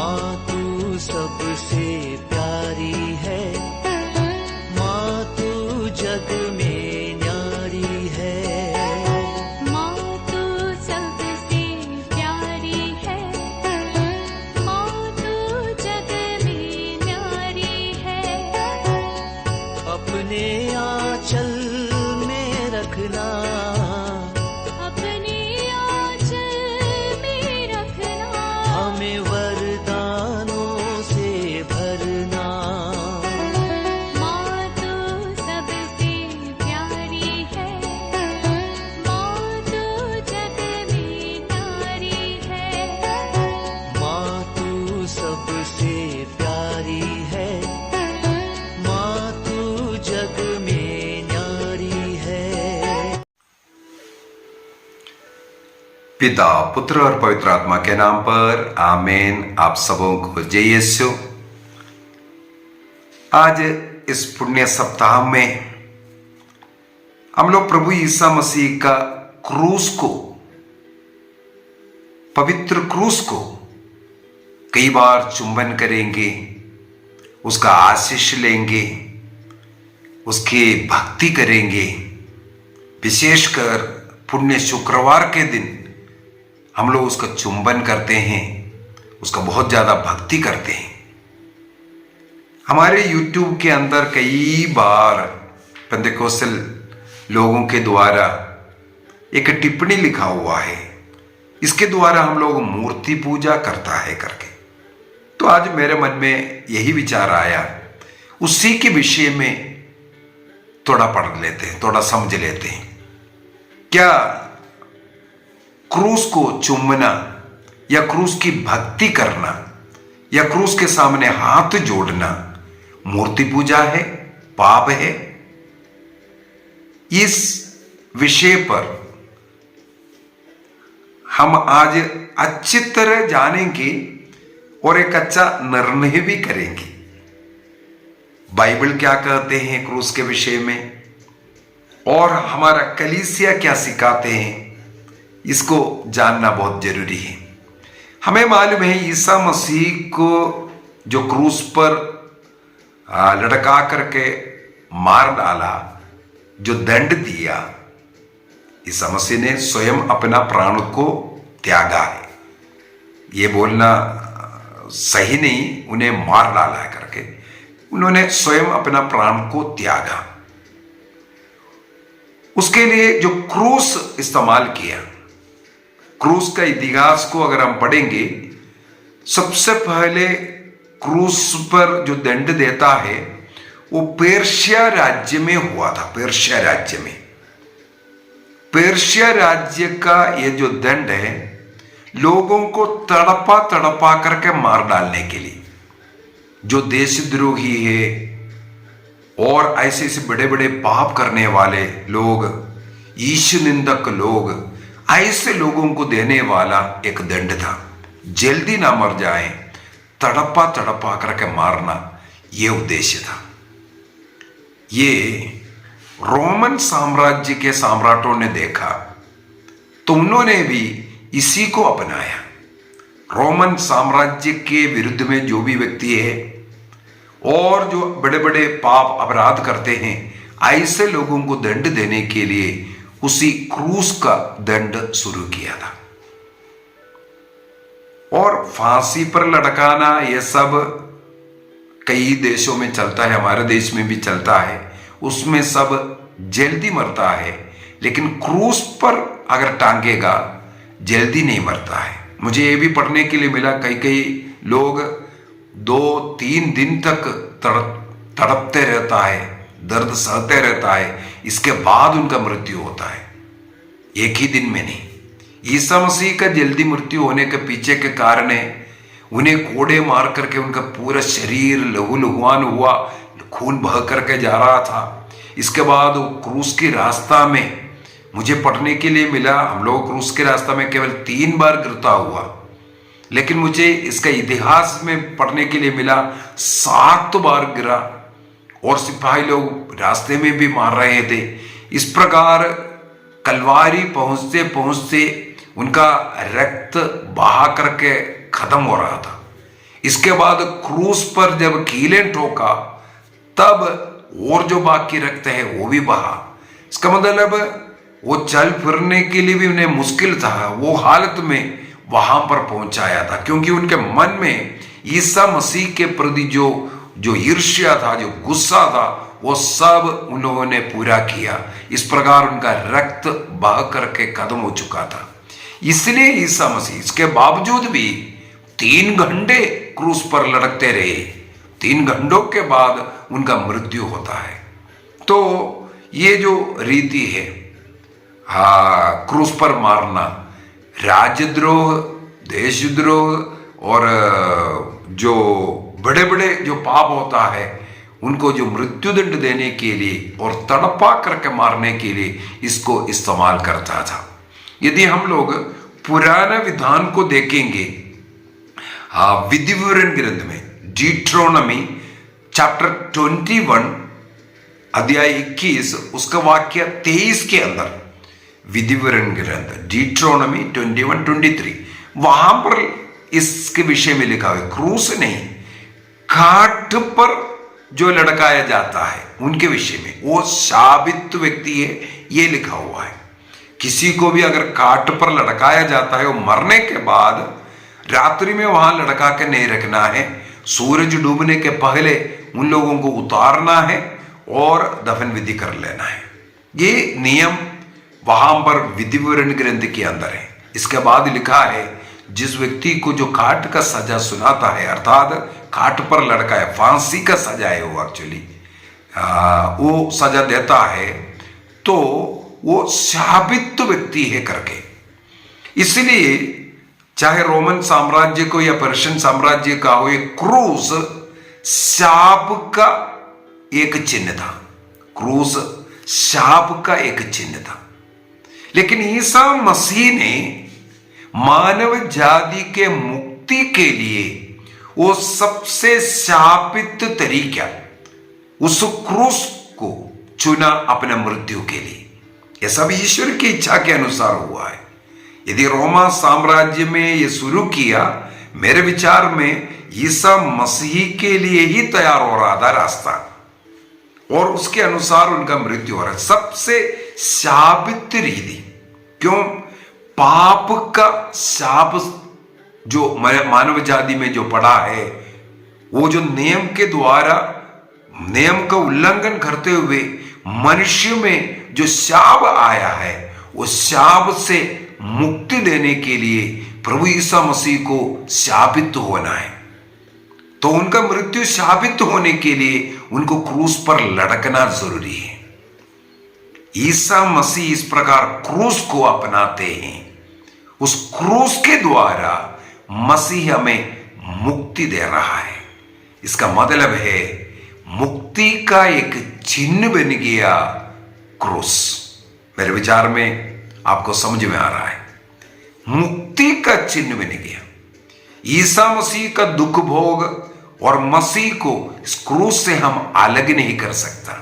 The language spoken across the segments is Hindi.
माँ तू सबसे प्यारी है, माँ तू जग में न्यारी है। माँ तू सबसे प्यारी है, माँ तू जग में न्यारी है। अपने आंचल में रखना, अपने आंचल में रखना, हमें वरदानों से भरना। माँ तू सबसे प्यारी है, माँ तू जग में न्यारी है। माँ तू सबसे प्यारी है, माँ तू जग में न्यारी है। पिता, पुत्र और पवित्र आत्मा के नाम पर आमीन। आप सबों को जय यीशु। आज इस पुण्य सप्ताह में हम लोग प्रभु ईसा मसीह का क्रूस को, पवित्र क्रूस को कई बार चुंबन करेंगे, उसका आशीष लेंगे, उसकी भक्ति करेंगे। विशेषकर पुण्य शुक्रवार के दिन हम लोग उसका चुंबन करते हैं, उसका बहुत ज्यादा भक्ति करते हैं। हमारे YouTube के अंदर कई बार पेंटेकोस्टल लोगों के द्वारा एक टिप्पणी लिखा हुआ है, इसके द्वारा हम लोग मूर्ति पूजा करता है करके। तो आज मेरे मन में यही विचार आया, उसी के विषय में थोड़ा पढ़ लेते हैं, थोड़ा समझ लेते हैं। क्या क्रूस को चूमना या क्रूस की भक्ति करना या क्रूस के सामने हाथ जोड़ना मूर्ति पूजा है, पाप है? इस विषय पर हम आज अच्छी तरह जानेंगे और एक अच्छा निर्णय भी करेंगे। बाइबल क्या कहते हैं क्रूस के विषय में और हमारा कलीसिया क्या सिखाते हैं, इसको जानना बहुत जरूरी है। हमें मालूम है ईसा मसीह को जो क्रूस पर लटका करके मार डाला, जो दंड दिया, ईसा मसीह ने स्वयं अपना प्राण को त्यागा है। ये बोलना सही नहीं, उन्हें मार डाला है करके, उन्होंने स्वयं अपना प्राण को त्यागा। उसके लिए जो क्रूस इस्तेमाल किया, क्रूस का इतिहास को अगर हम पढ़ेंगे, सबसे पहले क्रूस पर जो दंड देता है वो पर्शिया राज्य में हुआ था। पर्शिया राज्य में, पर्शिया राज्य का ये जो दंड है, लोगों को तड़पा तड़पा करके मार डालने के लिए, जो देशद्रोही है और ऐसे ऐसे बड़े बड़े पाप करने वाले लोग, ईश निंदक लोग, ऐसे लोगों को देने वाला एक दंड था। जल्दी ना मर जाए, तड़पा तड़पा करके मारना, यह उद्देश्य था। ये रोमन साम्राज्य के सम्राटों ने देखा तो उन्होंने भी इसी को अपनाया। रोमन साम्राज्य के विरुद्ध में जो भी व्यक्ति है और जो बड़े बड़े पाप अपराध करते हैं, ऐसे लोगों को दंड देने के लिए उसी क्रूस का दंड शुरू किया था। और फांसी पर लटकाना यह सब कई देशों में चलता है, हमारे देश में भी चलता है, उसमें सब जल्दी मरता है। लेकिन क्रूस पर अगर टांगेगा जल्दी नहीं मरता है। मुझे ये भी पढ़ने के लिए मिला, कई कई लोग 2-3 दिन तक तड़पते रहता है, दर्द सहते रहता है, इसके बाद उनका मृत्यु होता है, एक ही दिन में नहीं। ईसा मसीह का जल्दी मृत्यु होने के पीछे के कारण है, उन्हें कोड़े मार करके उनका पूरा शरीर लहू लुहान हुआ, खून बह करके जा रहा था। इसके बाद वो क्रूस के रास्ता में, मुझे पढ़ने के लिए मिला, हम लोग क्रूस के रास्ता में केवल 3 बार गिरता हुआ, लेकिन मुझे इसका इतिहास में पढ़ने के लिए मिला 7 बार गिरा और सिपाही लोग रास्ते में भी मार रहे थे। इस प्रकार कलवारी पहुंचते पहुंचते उनका रक्त बहा करके खत्म हो रहा था। इसके बाद क्रूस पर जब कीलें ठोका तब और जो बाकी रक्त है वो भी बहा। इसका मतलब वो चल फिरने के लिए भी उन्हें मुश्किल था, वो हालत में वहां पर पहुंचाया था, क्योंकि उनके मन में ईसा मसीह के प्रति जो ईर्ष्या था, जो गुस्सा था, वो सब उन लोगों ने पूरा किया। इस प्रकार उनका रक्त बह करके खत्म हो चुका था। इसलिए ईसा मसीह इसके बावजूद भी 3 घंटे क्रूस पर लटकते रहे। 3 घंटों के बाद उनका मृत्यु होता है। तो ये जो रीति है, क्रूस पर मारना, राजद्रोह, देशद्रोह और जो बड़े बड़े जो पाप होता है उनको जो मृत्युदंड देने के लिए और तड़पा करके मारने के लिए इसको इस्तेमाल करता था। यदि हम लोग पुराना विधान को देखेंगे, विधि विवरण ग्रंथ में डिट्रोनॉमी चैप्टर 21 अध्याय 21 उसका वाक्य 23 के अंदर, विधि विवरण ग्रंथ डिट्रोनॉमी 21-23, वहां पर इसके विषय में लिखा हुआ है, क्रूस नहीं, काठ पर जो लटकाया जाता है उनके विषय में, वो साबित व्यक्ति है, ये लिखा हुआ है। किसी को भी अगर काठ पर लटकाया जाता है, वो मरने के बाद रात्रि में वहां लटका के नहीं रखना है, सूरज डूबने के पहले उन लोगों को उतारना है और दफन विधि कर लेना है। ये नियम वहां पर विधि विवरण ग्रंथ के अंदर है। इसके बाद लिखा है, जिस व्यक्ति को जो काट का सजा सुनाता है, अर्थात काट पर लटकाया, फांसी का सजा है वो एक्चुअली, वो सजा देता है, तो वो साबित व्यक्ति है करके। इसलिए चाहे रोमन साम्राज्य को या पर्शियन साम्राज्य का हो, ये क्रूस शाप का एक चिन्ह था। क्रूस शाप का एक चिन्ह था। लेकिन ईसा मसीह ने मानव जाति के मुक्ति के लिए वो सबसे शापित तरीका, उस क्रूस को चुना अपने मृत्यु के लिए। यह सब ईश्वर की इच्छा के अनुसार हुआ है। यदि रोमा साम्राज्य में ये शुरू किया, मेरे विचार में ईसा मसीह के लिए ही तैयार हो रहा था रास्ता, और उसके अनुसार उनका मृत्यु हो रहा है। सबसे शापित रीति, क्यों? पाप का शाप जो मानव जाति में जो पड़ा है, वो जो नियम के द्वारा नियम का उल्लंघन करते हुए मनुष्य में जो शाप आया है, वो शाप से मुक्ति देने के लिए प्रभु ईसा मसीह को शापित होना है। तो उनका मृत्यु शापित होने के लिए उनको क्रूस पर लटकना जरूरी है। ईसा मसीह इस प्रकार क्रूस को अपनाते हैं। उस क्रूस के द्वारा मसीह हमें मुक्ति दे रहा है। इसका मतलब है मुक्ति का एक चिन्ह बन गया क्रूस। मेरे विचार में आपको समझ में आ रहा है, मुक्ति का चिन्ह बन गया। ईसा मसीह का दुख भोग और मसीह को इस क्रूस से हम अलग नहीं कर सकता।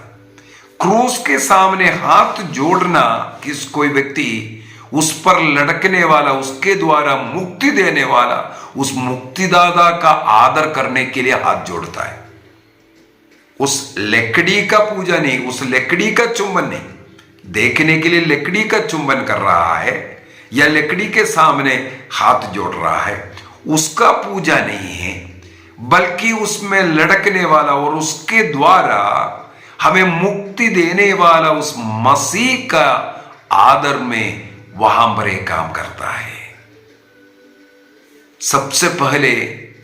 क्रूस के सामने हाथ जोड़ना, किस कोई व्यक्ति उस पर लटकने वाला, उसके द्वारा मुक्ति देने वाला, उस मुक्तिदाता का आदर करने के लिए हाथ जोड़ता है। उस लकड़ी का पूजा नहीं, उस लकड़ी का चुंबन नहीं, देखने के लिए लकड़ी का चुंबन कर रहा है या लकड़ी के सामने हाथ जोड़ रहा है, उसका पूजा नहीं है, बल्कि उसमें लटकने वाला और उसके द्वारा हमें मुक्ति देने वाला उस मसीह का आदर में वहां पर एक काम करता है। सबसे पहले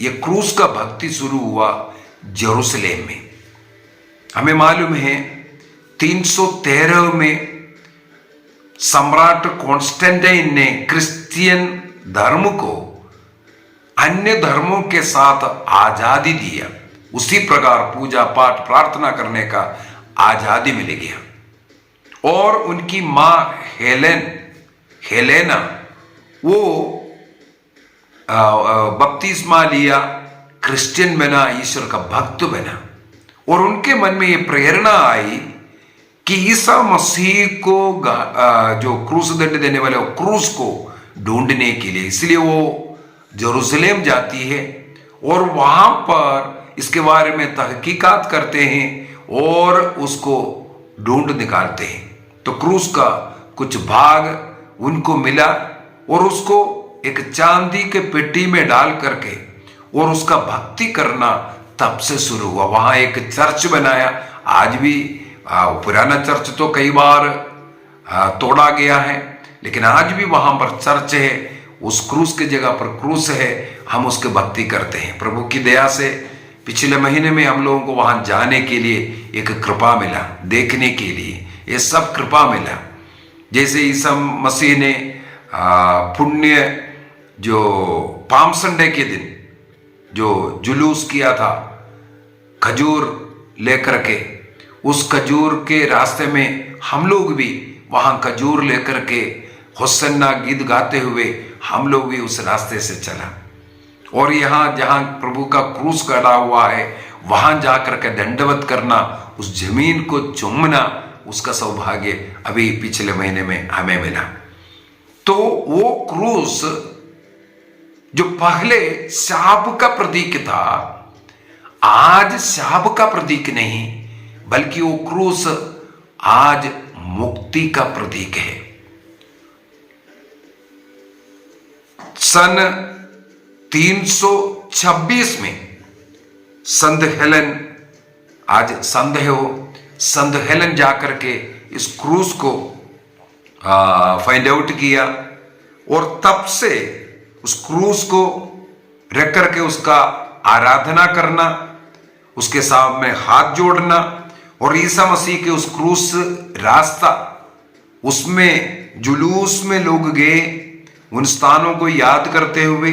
यह क्रूस का भक्ति शुरू हुआ जेरूसलेम में। हमें मालूम है 313 में सम्राट कॉन्स्टेंटाइन ने क्रिश्चियन धर्म को अन्य धर्मों के साथ आजादी दिया। उसी प्रकार पूजा पाठ प्रार्थना करने का आजादी मिल गया। और उनकी मां हेलेना, वो बपतिस्मा लिया, क्रिश्चियन बना, ईश्वर का भक्त बना। और उनके मन में ये प्रेरणा आई कि ईसा मसीह को जो क्रूस दंड देने वाले क्रूस को ढूंढने के लिए, इसलिए वो जेरूसलेम जाती है और वहां पर इसके बारे में तहकीकात करते हैं और उसको ढूंढ निकालते हैं। तो क्रूस का कुछ भाग उनको मिला और उसको एक चांदी के पेटी में डाल करके और उसका भक्ति करना तब से शुरू हुआ। वहां एक चर्च बनाया। आज भी पुराना चर्च तो कई बार तोड़ा गया है, लेकिन आज भी वहां पर चर्च है। उस क्रूस की जगह पर क्रूस है, हम उसके भक्ति करते हैं। प्रभु की दया से पिछले महीने में हम लोगों को वहां जाने के लिए एक कृपा मिला, देखने के लिए ये सब कृपा मिला। जैसे ईसा मसीह ने पुण्य जो पाम संडे के दिन जो जुलूस किया था खजूर लेकर के, उस खजूर के रास्ते में हम लोग भी वहां खजूर लेकर के होसन्ना गीत गाते हुए हम लोग भी उस रास्ते से चला। और यहाँ जहां प्रभु का क्रूस गड़ा हुआ है वहां जाकर के दंडवत करना, उस जमीन को चूमना, उसका सौभाग्य अभी पिछले महीने में हमें मिला। तो वो क्रूस जो पहले शाप का प्रतीक था, आज शाप का प्रतीक नहीं, बल्कि वो क्रूस आज मुक्ति का प्रतीक है। सन 326 में संत हेलन, आज संत है वो, संत हेलन जाकर के इस क्रूस को फाइंड आउट किया और तब से उस क्रूस को रख करके उसका आराधना करना, उसके सामने हाथ जोड़ना और ईसा मसीह के उस क्रूस रास्ता, उसमें जुलूस में लोग गए उन स्थानों को याद करते हुए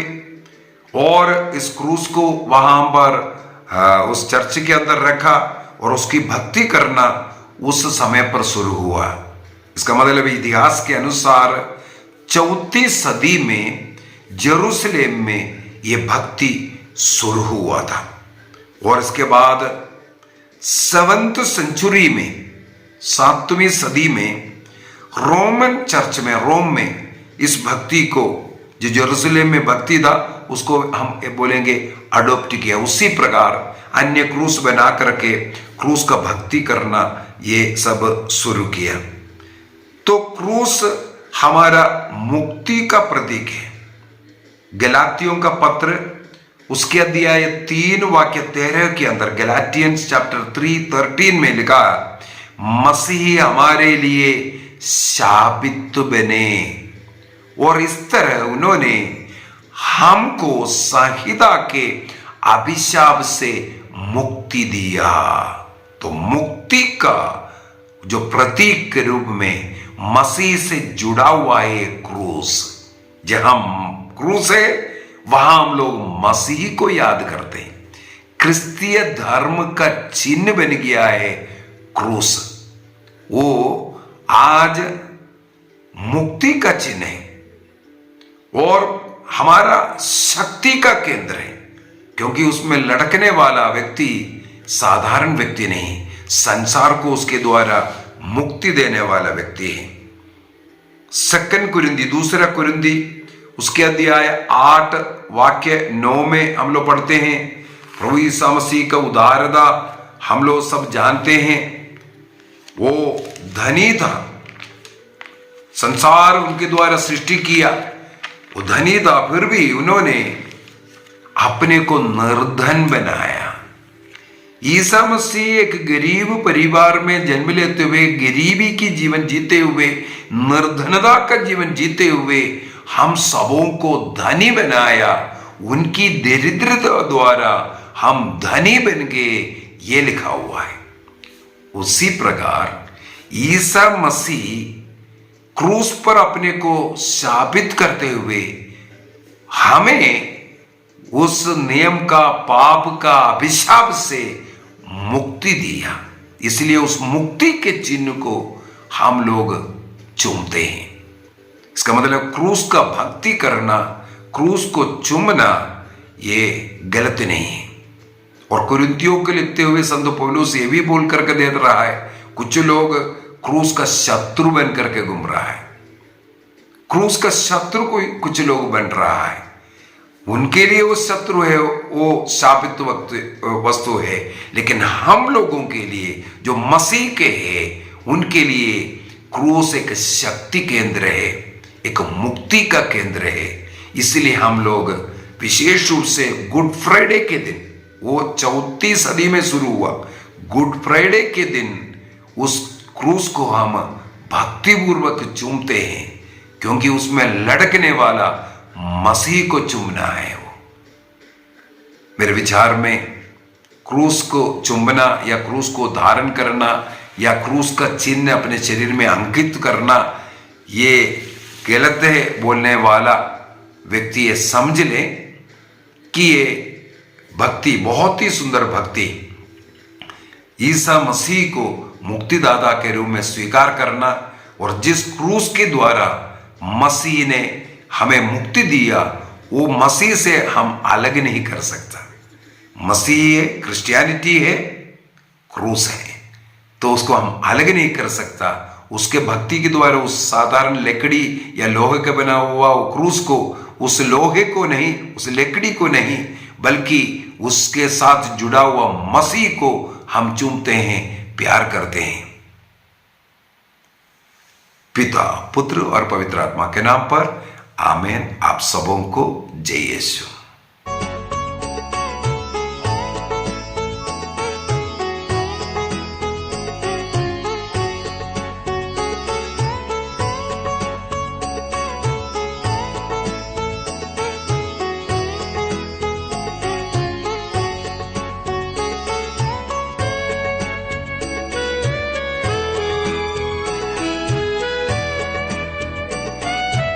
और इस क्रूस को वहां पर उस चर्च के अंदर रखा और उसकी भक्ति करना उस समय पर शुरू हुआ। इसका मतलब इतिहास के अनुसार 4वीं सदी में यरूशलेम में यह भक्ति शुरू हुआ था और इसके बाद 7th सेंचुरी में, 7वीं सदी में रोमन चर्च में, रोम में इस भक्ति को, जो यरूशलेम में भक्ति था, उसको हम बोलेंगे अडॉप्ट किया। उसी प्रकार अन्य क्रूस बना करके क्रूस का भक्ति करना ये सब शुरू किया। तो क्रूस हमारा मुक्ति का प्रतीक है। गलातियों का पत्र उसके अध्याय 3 वाक्य 13 के अंदर, गलाटियंस चैप्टर 3:13 में लिखा, मसीह हमारे लिए शापित बने और इस तरह उन्होंने हमको संहिता के अभिशाप से मुक्ति दिया। तो मुक्ति का जो प्रतीक के रूप में मसीह से जुड़ा हुआ है क्रूस। जहां क्रूस है वहां हम लोग मसीह को याद करते हैं। क्रिस्तीय धर्म का चिन्ह बन गया है क्रूस। वो आज मुक्ति का चिन्ह है और हमारा शक्ति का केंद्र है, क्योंकि उसमें लटकने वाला व्यक्ति साधारण व्यक्ति नहीं, संसार को उसके द्वारा मुक्ति देने वाला व्यक्ति है। 2 कुरिन्दी उसके अध्याय 8 वाक्य 9 में हम लोग पढ़ते हैं, प्रभु यीशु मसीह का उदारता हम लोग सब जानते हैं। वो धनी था, संसार उनके द्वारा सृष्टि किया, वो धनी था, फिर भी उन्होंने अपने को निर्धन बनाया। ईसा मसीह एक गरीब परिवार में जन्म लेते हुए, गरीबी की जीवन जीते हुए, निर्धनता का जीवन जीते हुए हम सबों को धनी बनाया। उनकी दरिद्रता द्वारा हम धनी बन गए, ये लिखा हुआ है। उसी प्रकार ईसा मसीह क्रूस पर अपने को साबित करते हुए हमें उस नियम का, पाप का, अभिशाप से मुक्ति दिया। इसलिए उस मुक्ति के चिन्ह को हम लोग चूमते हैं। इसका मतलब क्रूस का भक्ति करना, क्रूस को चूमना ये गलत नहीं है। और कुरिन्थियों को लिखते हुए संत पौलुस ये भी बोल करके दे रहा है, कुछ लोग क्रूस का शत्रु बन करके घूम रहा है। क्रूस का शत्रु कोई कुछ लोग बन रहा है। उनके लिए वो शत्रु है, वो शापित वस्तु है। लेकिन हम लोगों के लिए जो मसीह के हैं, उनके लिए क्रूस एक शक्ति केंद्र है, एक मुक्ति का केंद्र है। इसलिए हम लोग विशेष रूप से गुड फ्राइडे के दिन, वो 34 सदी में शुरू हुआ गुड फ्राइडे के दिन, उस क्रूस को हम भक्तिपूर्वक चूमते हैं, क्योंकि उसमें लटकने वाला मसीह को चूमना है। वो मेरे विचार में क्रूस को चुंबना या क्रूस को धारण करना या क्रूस का चिन्ह अपने शरीर में अंकित करना, ये गलत है। बोलने वाला व्यक्ति ये समझ ले कि ये भक्ति, बहुत ही सुंदर भक्ति, ईसा मसीह को मुक्तिदाता के रूप में स्वीकार करना, और जिस क्रूस के द्वारा मसीह ने हमें मुक्ति दिया, वो मसीह से हम अलग नहीं कर सकता। मसीह है, क्रिश्चियनिटी है, क्रूस है, तो उसको हम अलग नहीं कर सकता। उसके भक्ति के द्वारा उस साधारण लकड़ी या लोहे का बना हुआ वो क्रूस को, उस लोहे को नहीं, उस लकड़ी को नहीं, बल्कि उसके साथ जुड़ा हुआ मसीह को हम चूमते हैं, प्यार करते हैं। पिता, पुत्र और पवित्र आत्मा के नाम पर आमीन। आप सबों को जय यीशु।